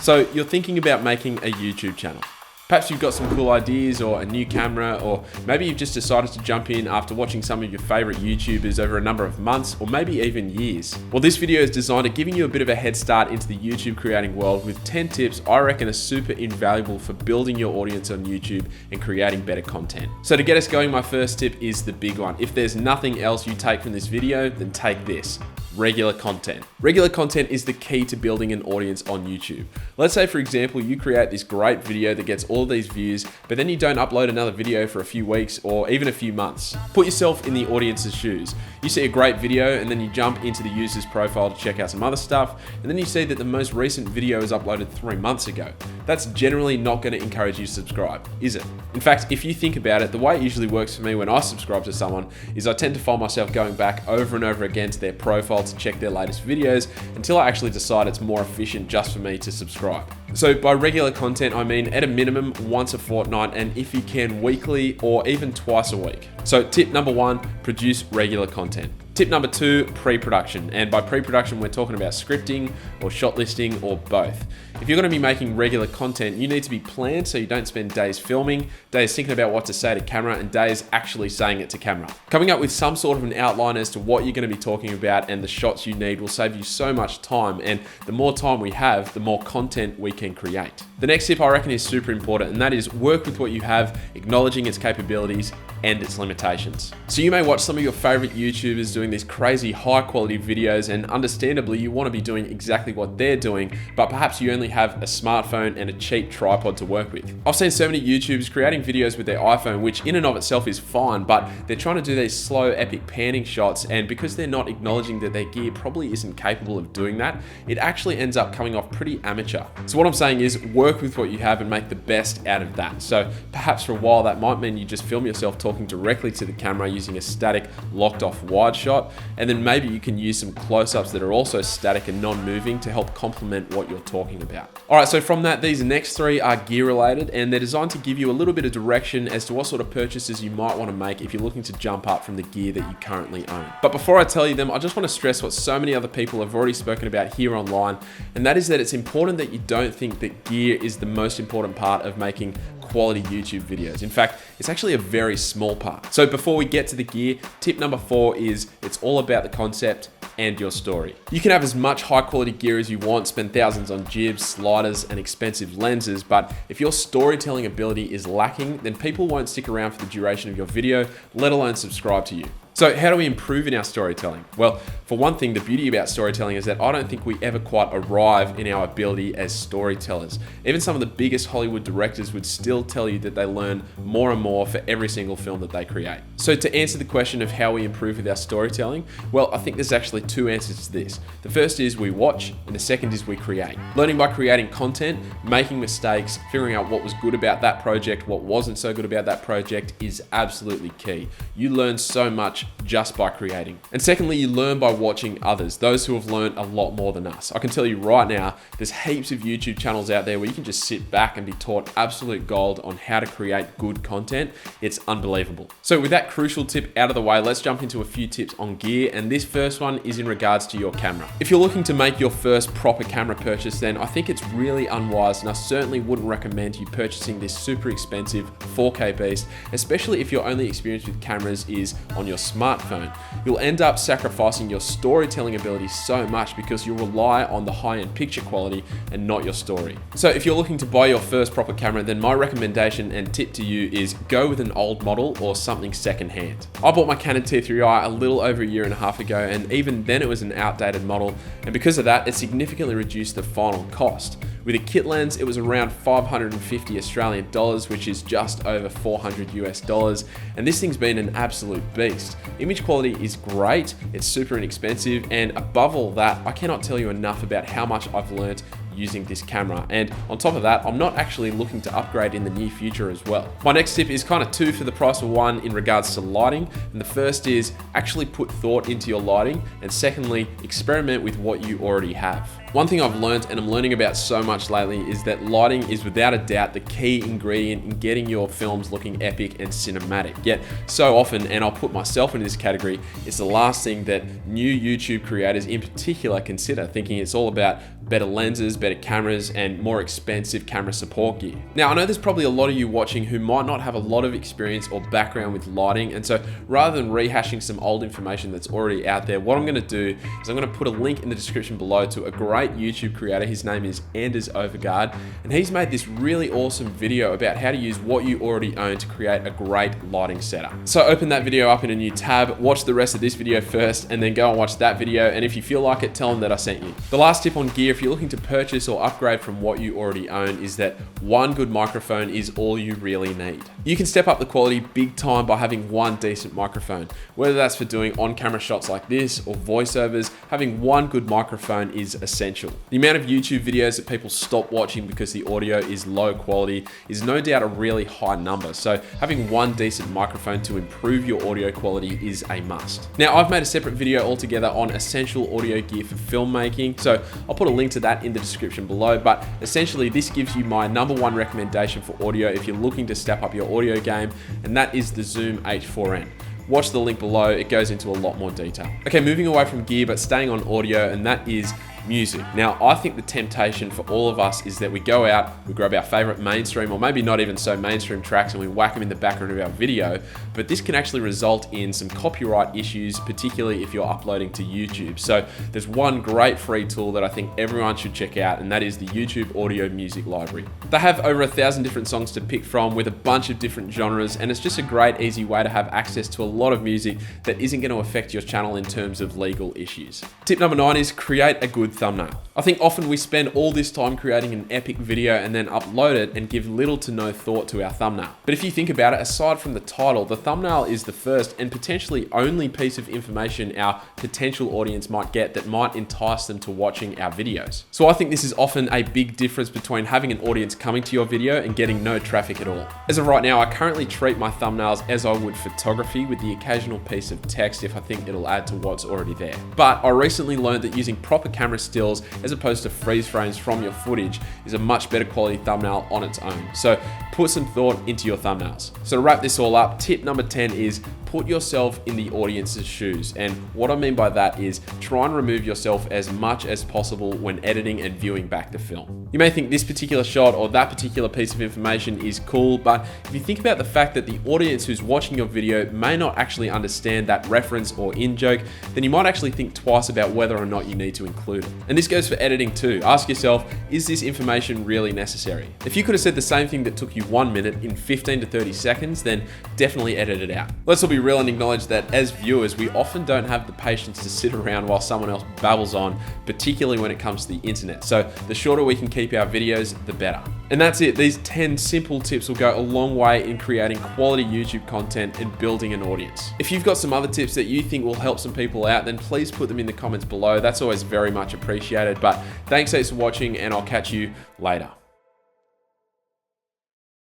So you're thinking about making a YouTube channel. Perhaps you've got some cool ideas or a new camera, or maybe you've just decided to jump in after watching some of your favorite YouTubers over a number of months or maybe even years. Well, this video is designed at giving you a bit of a head start into the YouTube creating world with 10 tips I reckon are super invaluable for building your audience on YouTube and creating better content. So to get us going, my first tip is the big one. If there's nothing else you take from this video, then take this. Regular content. Regular content is the key to building an audience on YouTube. Let's say, for example, you create this great video that gets all these views, but then you don't upload another video for a few weeks or even a few months. Put yourself in the audience's shoes. You see a great video and then you jump into the user's profile to check out some other stuff, and then you see that the most recent video was uploaded 3 months ago. That's generally not going to encourage you to subscribe, is it? In fact, if you think about it, the way it usually works for me when I subscribe to someone is I tend to find myself going back over and over again to their profile to check their latest videos until I actually decide it's more efficient just for me to subscribe. So by regular content, I mean at a minimum once a fortnight, and if you can weekly or even twice a week. So tip number 1, produce regular content. Tip number 2, pre-production. And by pre-production, we're talking about scripting or shot listing or both. If you're going to be making regular content, you need to be planned so you don't spend days filming, days thinking about what to say to camera, and days actually saying it to camera. Coming up with some sort of an outline as to what you're going to be talking about and the shots you need will save you so much time, and the more time we have, the more content we can create. The next tip I reckon is super important, and that is work with what you have, acknowledging its capabilities and its limitations. So you may watch some of your favorite YouTubers doing these crazy high quality videos, and understandably you want to be doing exactly what they're doing, but perhaps you only have a smartphone and a cheap tripod to work with. I've seen so many YouTubers creating videos with their iPhone, which in and of itself is fine, but they're trying to do these slow epic panning shots, and because they're not acknowledging that their gear probably isn't capable of doing that, it actually ends up coming off pretty amateur. So what I'm saying is work with what you have and make the best out of that. So perhaps for a while that might mean you just film yourself talking directly to the camera using a static locked off wide shot, and then maybe you can use some close-ups that are also static and non-moving to help complement what you're talking about. Alright, so from that, these next 3 are gear related, and they're designed to give you a little bit of direction as to what sort of purchases you might want to make if you're looking to jump up from the gear that you currently own. But before I tell you them, I just want to stress what so many other people have already spoken about here online, and that is that it's important that you don't think that gear is the most important part of making quality YouTube videos. In fact, it's actually a very small part. So before we get to the gear, tip number 4 is it's all about the concept and your story. You can have as much high quality gear as you want, spend thousands on jibs, sliders, and expensive lenses, but if your storytelling ability is lacking, then people won't stick around for the duration of your video, let alone subscribe to you. So how do we improve in our storytelling? Well, for one thing, the beauty about storytelling is that I don't think we ever quite arrive in our ability as storytellers. Even some of the biggest Hollywood directors would still tell you that they learn more and more for every single film that they create. So to answer the question of how we improve with our storytelling, well, I think there's actually 2 answers to this. The first is we watch, and the second is we create. Learning by creating content, making mistakes, figuring out what was good about that project, what wasn't so good about that project is absolutely key. You learn so much just by creating. And secondly, you learn by watching others, those who have learned a lot more than us. I can tell you right now, there's heaps of YouTube channels out there where you can just sit back and be taught absolute gold on how to create good content. It's unbelievable. So with that crucial tip out of the way, let's jump into a few tips on gear, and this first one is in regards to your camera. If you're looking to make your first proper camera purchase, then I think it's really unwise, and I certainly wouldn't recommend you purchasing this super expensive 4K beast, especially if your only experience with cameras is on your smartphone. You'll end up sacrificing your storytelling ability so much because you'll rely on the high-end picture quality and not your story. So if you're looking to buy your first proper camera, then my recommendation and tip to you is go with an old model or something secondhand. I bought my Canon T3i a little over 1.5 years ago, and even then it was an outdated model, and because of that, it significantly reduced the final cost. With a kit lens, it was around 550 Australian dollars, which is just over 400 US dollars, and this thing's been an absolute beast. Image quality is great, it's super inexpensive, and above all that, I cannot tell you enough about how much I've learned using this camera. And on top of that, I'm not actually looking to upgrade in the near future as well. My next tip is kind of 2 for the price of 1 in regards to lighting. And the first is actually put thought into your lighting. And secondly, experiment with what you already have. One thing I've learned, and I'm learning about so much lately, is that lighting is without a doubt the key ingredient in getting your films looking epic and cinematic. Yet so often, and I'll put myself in this category, it's the last thing that new YouTube creators in particular consider, thinking it's all about better lenses, better cameras, and more expensive camera support gear. Now, I know there's probably a lot of you watching who might not have a lot of experience or background with lighting, and so rather than rehashing some old information that's already out there, what I'm gonna do is I'm gonna put a link in the description below to a great YouTube creator. His name is Anders Overgaard, and he's made this really awesome video about how to use what you already own to create a great lighting setup. So open that video up in a new tab, watch the rest of this video first, and then go and watch that video, and if you feel like it, tell him that I sent you. The last tip on gear, if you're looking to purchase or upgrade from what you already own, is that one good microphone is all you really need. You can step up the quality big time by having one decent microphone. Whether that's for doing on-camera shots like this or voiceovers, having one good microphone is essential. The amount of YouTube videos that people stop watching because the audio is low quality is no doubt a really high number, so having one decent microphone to improve your audio quality is a must. Now, I've made a separate video altogether on essential audio gear for filmmaking, so I'll put a link to that in the description below, but essentially this gives you my #1 recommendation for audio if you're looking to step up your audio game, and that is the Zoom H4n. Watch the link below, it goes into a lot more detail. Okay, moving away from gear, but staying on audio, and that is music. Now, I think the temptation for all of us is that we go out, we grab our favorite mainstream, or maybe not even so mainstream tracks, and we whack them in the background of our video, but this can actually result in some copyright issues, particularly if you're uploading to YouTube. So there's one great free tool that I think everyone should check out, and that is the YouTube Audio Music Library. They have over 1,000 different songs to pick from with a bunch of different genres, and it's just a great, easy way to have access to a lot of music that isn't going to affect your channel in terms of legal issues. Tip number 9 is create a good thumbnail. I think often we spend all this time creating an epic video and then upload it and give little to no thought to our thumbnail. But if you think about it, aside from the title, the thumbnail is the first and potentially only piece of information our potential audience might get that might entice them to watching our videos. So I think this is often a big difference between having an audience coming to your video and getting no traffic at all. As of right now, I currently treat my thumbnails as I would photography, with the occasional piece of text if I think it'll add to what's already there. But I recently learned that using proper camera stills as opposed to freeze frames from your footage is a much better quality thumbnail on its own. So put some thought into your thumbnails. So to wrap this all up, tip number 10 is put yourself in the audience's shoes. And what I mean by that is try and remove yourself as much as possible when editing and viewing back the film. You may think this particular shot or that particular piece of information is cool, but if you think about the fact that the audience who's watching your video may not actually understand that reference or in-joke, then you might actually think twice about whether or not you need to include it. And this goes for editing too. Ask yourself, is this information really necessary? If you could have said the same thing that took you 1 minute in 15 to 30 seconds, then definitely edit it out. Let's all be real and acknowledge that as viewers, we often don't have the patience to sit around while someone else babbles on, particularly when it comes to the internet. So the shorter we can keep our videos, the better. And that's it. These 10 simple tips will go a long way in creating quality YouTube content and building an audience. If you've got some other tips that you think will help some people out, then please put them in the comments below. That's always very much appreciated. But thanks for watching, and I'll catch you later.